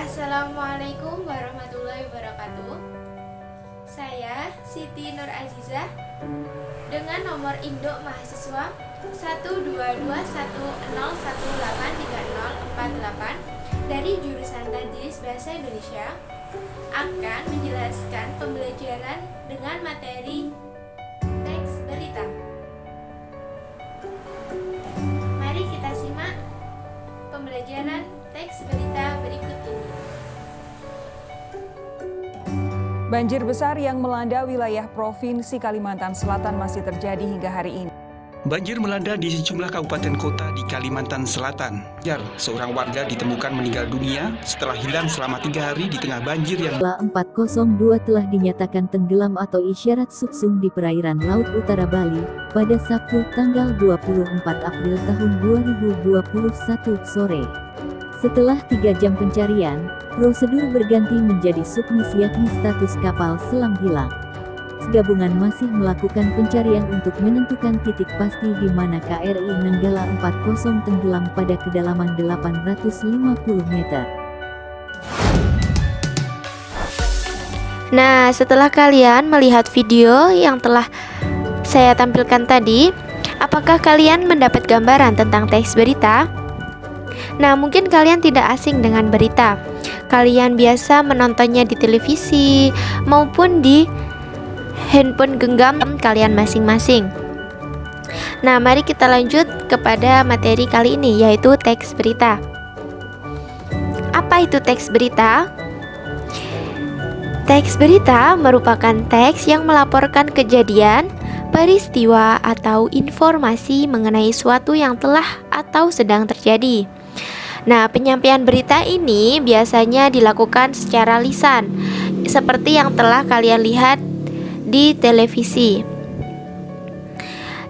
Assalamualaikum warahmatullahi wabarakatuh. Saya Siti Nur Azizah dengan nomor induk mahasiswa 12210183048 dari jurusan Tadris Bahasa Indonesia akan menjelaskan pembelajaran dengan materi teks berita. Mari kita simak pembelajaran teks berita berikut ini. Banjir besar yang melanda wilayah Provinsi Kalimantan Selatan masih terjadi hingga hari ini. Banjir melanda di sejumlah kabupaten kota di Kalimantan Selatan. Seorang warga ditemukan meninggal dunia setelah hilang selama 3 hari di tengah banjir yang 402 telah dinyatakan tenggelam atau isyarat subsum di perairan Laut Utara Bali pada Sabtu tanggal 24 April tahun 2021 sore. Setelah 3 jam pencarian, prosedur berganti menjadi submis yakni status kapal selam hilang. Gabungan masih melakukan pencarian untuk menentukan titik pasti di mana KRI Nanggala 40 tenggelam pada kedalaman 850 meter. Nah, setelah kalian melihat video yang telah saya tampilkan tadi, apakah kalian mendapat gambaran tentang teks berita? Nah, mungkin kalian tidak asing dengan berita. Kalian biasa menontonnya di televisi maupun di handphone genggam kalian masing-masing. Nah, mari kita lanjut kepada materi kali ini, yaitu teks berita. Apa itu teks berita? Teks berita merupakan teks yang melaporkan kejadian, peristiwa, atau informasi mengenai suatu yang telah atau sedang terjadi. Nah, penyampaian berita ini biasanya dilakukan secara lisan, seperti yang telah kalian lihat di televisi,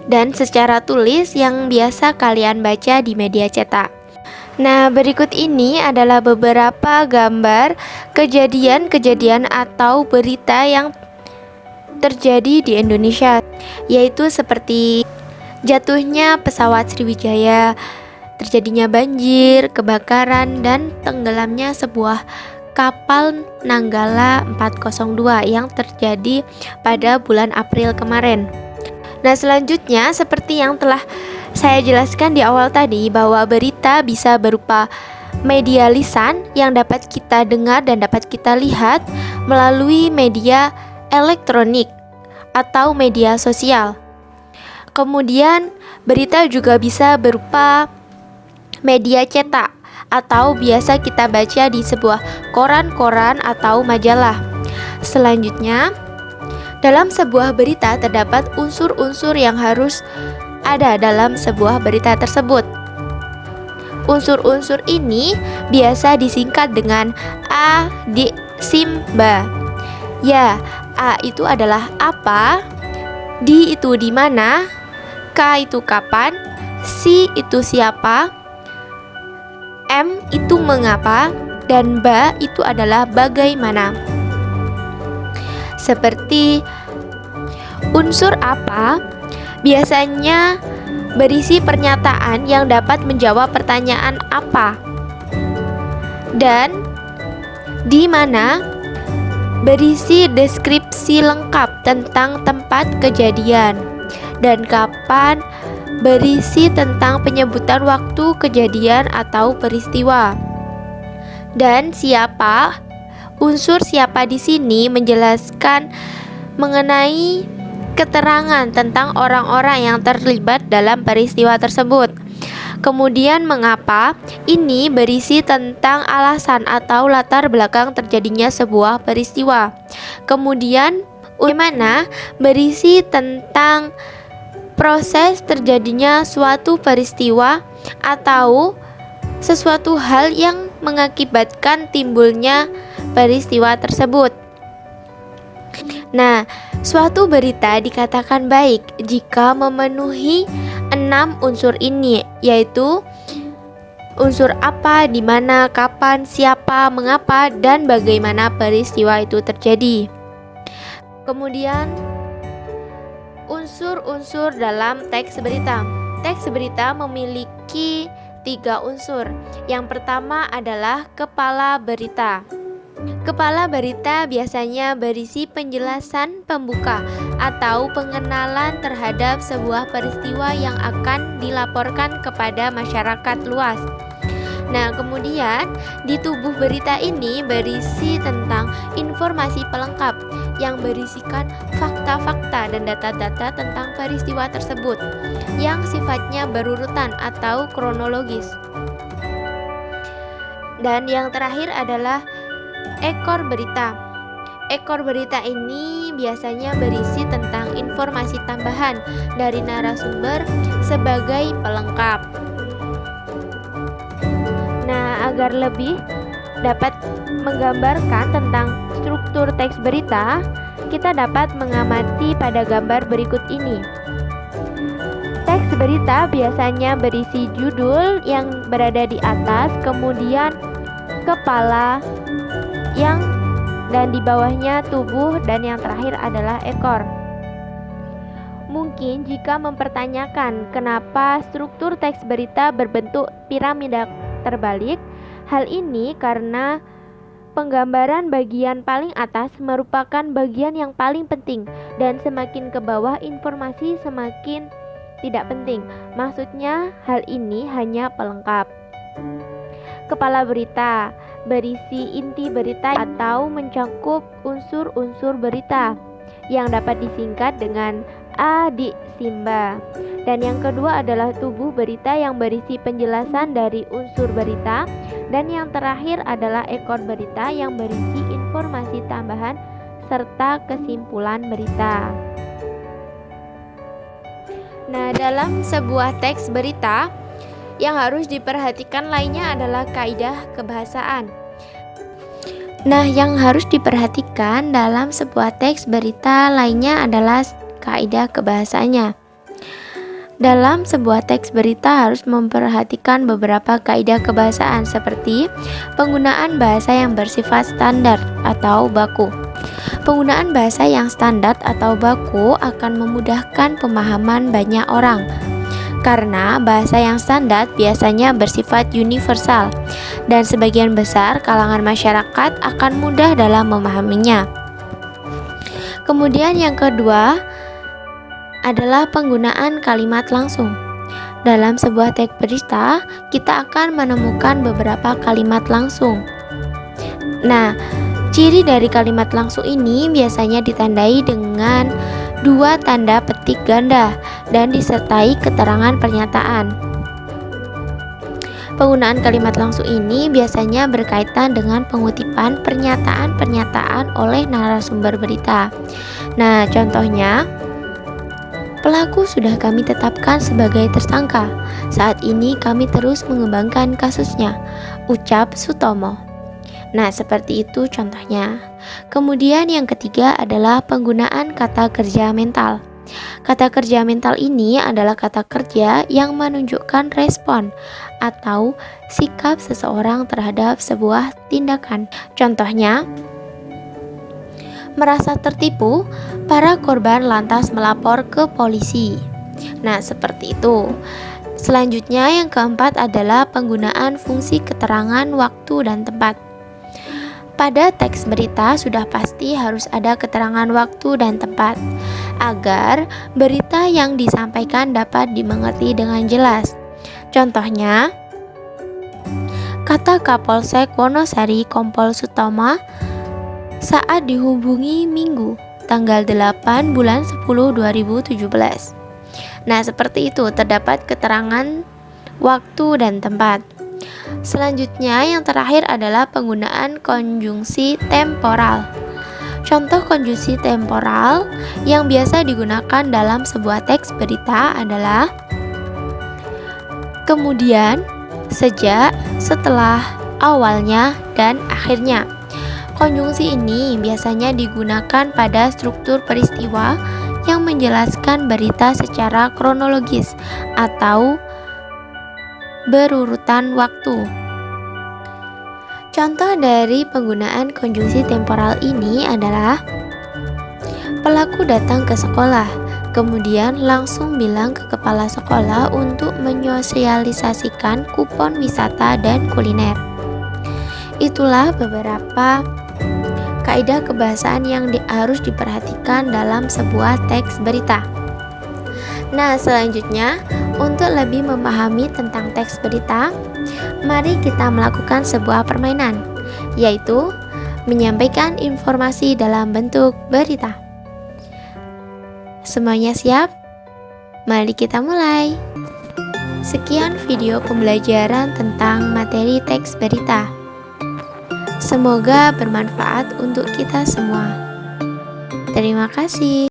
dan secara tulis yang biasa kalian baca di media cetak. Nah, berikut ini adalah beberapa gambar kejadian-kejadian atau berita yang terjadi di Indonesia, yaitu seperti jatuhnya pesawat Sriwijaya, terjadinya banjir, kebakaran, dan tenggelamnya sebuah kapal Nanggala 402 yang terjadi pada bulan April kemarin. Nah, selanjutnya seperti yang telah saya jelaskan di awal tadi, bahwa berita bisa berupa media lisan yang dapat kita dengar dan dapat kita lihat melalui media elektronik atau media sosial. Kemudian berita juga bisa berupa media cetak atau biasa kita baca di sebuah koran-koran atau majalah. Selanjutnya, dalam sebuah berita terdapat unsur-unsur yang harus ada dalam sebuah berita tersebut. Unsur-unsur ini biasa disingkat dengan A, D, SIM, BA. Ya, A itu adalah apa, D itu di mana, K itu kapan, C itu siapa, M itu mengapa, dan BA itu adalah bagaimana. Seperti unsur apa biasanya berisi pernyataan yang dapat menjawab pertanyaan apa, dan di mana berisi deskripsi lengkap tentang tempat kejadian, dan kapan berisi tentang penyebutan waktu kejadian atau peristiwa. Dan siapa, unsur siapa di sini menjelaskan mengenai keterangan tentang orang-orang yang terlibat dalam peristiwa tersebut. Kemudian mengapa, ini berisi tentang alasan atau latar belakang terjadinya sebuah peristiwa. Kemudian bagaimana, berisi tentang proses terjadinya suatu peristiwa atau sesuatu hal yang mengakibatkan timbulnya peristiwa tersebut. Nah, suatu berita dikatakan baik jika memenuhi 6 unsur ini, yaitu unsur apa, di mana, kapan, siapa, mengapa, dan bagaimana peristiwa itu terjadi. Kemudian unsur-unsur dalam teks berita. Teks berita memiliki 3 unsur. Yang pertama adalah kepala berita. Kepala berita biasanya berisi penjelasan pembuka atau pengenalan terhadap sebuah peristiwa yang akan dilaporkan kepada masyarakat luas. Nah, kemudian di tubuh berita ini berisi tentang informasi pelengkap yang berisikan fakta-fakta dan data-data tentang peristiwa tersebut yang sifatnya berurutan atau kronologis. Dan yang terakhir adalah ekor berita. Ekor berita ini biasanya berisi tentang informasi tambahan dari narasumber sebagai pelengkap. Nah, agar lebih dapat menggambarkan tentang struktur teks berita, kita dapat mengamati pada gambar berikut ini. Teks berita biasanya berisi judul yang berada di atas, kemudian kepala dan di bawahnya tubuh, dan yang terakhir adalah ekor. Mungkin jika mempertanyakan kenapa struktur teks berita berbentuk piramida terbalik, hal ini karena penggambaran bagian paling atas merupakan bagian yang paling penting, dan semakin ke bawah informasi semakin tidak penting. Maksudnya hal ini hanya pelengkap. Kepala berita berisi inti berita atau mencakup unsur-unsur berita yang dapat disingkat dengan adisimba. Dan yang kedua adalah tubuh berita yang berisi penjelasan dari unsur berita, dan yang terakhir adalah ekor berita yang berisi informasi tambahan serta kesimpulan berita. Nah, dalam sebuah teks berita yang harus diperhatikan lainnya adalah kaidah kebahasaan. Nah, yang harus diperhatikan dalam sebuah teks berita lainnya adalah kaidah kebahasaannya. Dalam sebuah teks berita harus memperhatikan beberapa kaidah kebahasaan seperti penggunaan bahasa yang bersifat standar atau baku. Penggunaan bahasa yang standar atau baku akan memudahkan pemahaman banyak orang, karena bahasa yang standar biasanya bersifat universal dan sebagian besar kalangan masyarakat akan mudah dalam memahaminya. Kemudian yang kedua adalah penggunaan kalimat langsung. Dalam sebuah teks berita, kita akan menemukan beberapa kalimat langsung. Nah, ciri dari kalimat langsung ini biasanya ditandai dengan 2 tanda petik ganda dan disertai keterangan pernyataan. Penggunaan kalimat langsung ini biasanya berkaitan dengan pengutipan pernyataan-pernyataan oleh narasumber berita. Nah, contohnya, pelaku sudah kami tetapkan sebagai tersangka. Saat ini kami terus mengembangkan kasusnya, ucap Sutomo. Nah, seperti itu contohnya. Kemudian yang ketiga adalah penggunaan kata kerja mental. Kata kerja mental ini adalah kata kerja yang menunjukkan respon atau sikap seseorang terhadap sebuah tindakan. Contohnya, merasa tertipu, para korban lantas melapor ke polisi. Nah, seperti itu. Selanjutnya yang keempat adalah penggunaan fungsi keterangan waktu dan tempat. Pada teks berita sudah pasti harus ada keterangan waktu dan tempat agar berita yang disampaikan dapat dimengerti dengan jelas. Contohnya, kata Kapolsek Wonosari Kompol Sutomo saat dihubungi Minggu tanggal 8 bulan 10 2017. Nah, seperti itu, terdapat keterangan waktu dan tempat. Selanjutnya yang terakhir adalah penggunaan konjungsi temporal. Contoh konjungsi temporal yang biasa digunakan dalam sebuah teks berita adalah kemudian, sejak, setelah, awalnya, dan akhirnya. Konjungsi ini biasanya digunakan pada struktur peristiwa yang menjelaskan berita secara kronologis atau berurutan waktu. Contoh dari penggunaan konjungsi temporal ini adalah pelaku datang ke sekolah, Kemudian langsung bilang ke kepala sekolah untuk menyosialisasikan kupon wisata dan kuliner. Itulah beberapa kaidah kebahasaan yang harus diperhatikan dalam sebuah teks berita. Nah, selanjutnya untuk lebih memahami tentang teks berita, mari kita melakukan sebuah permainan, yaitu menyampaikan informasi dalam bentuk berita. Semuanya siap? Mari kita mulai. Sekian video pembelajaran tentang materi teks berita. Semoga bermanfaat untuk kita semua. Terima kasih.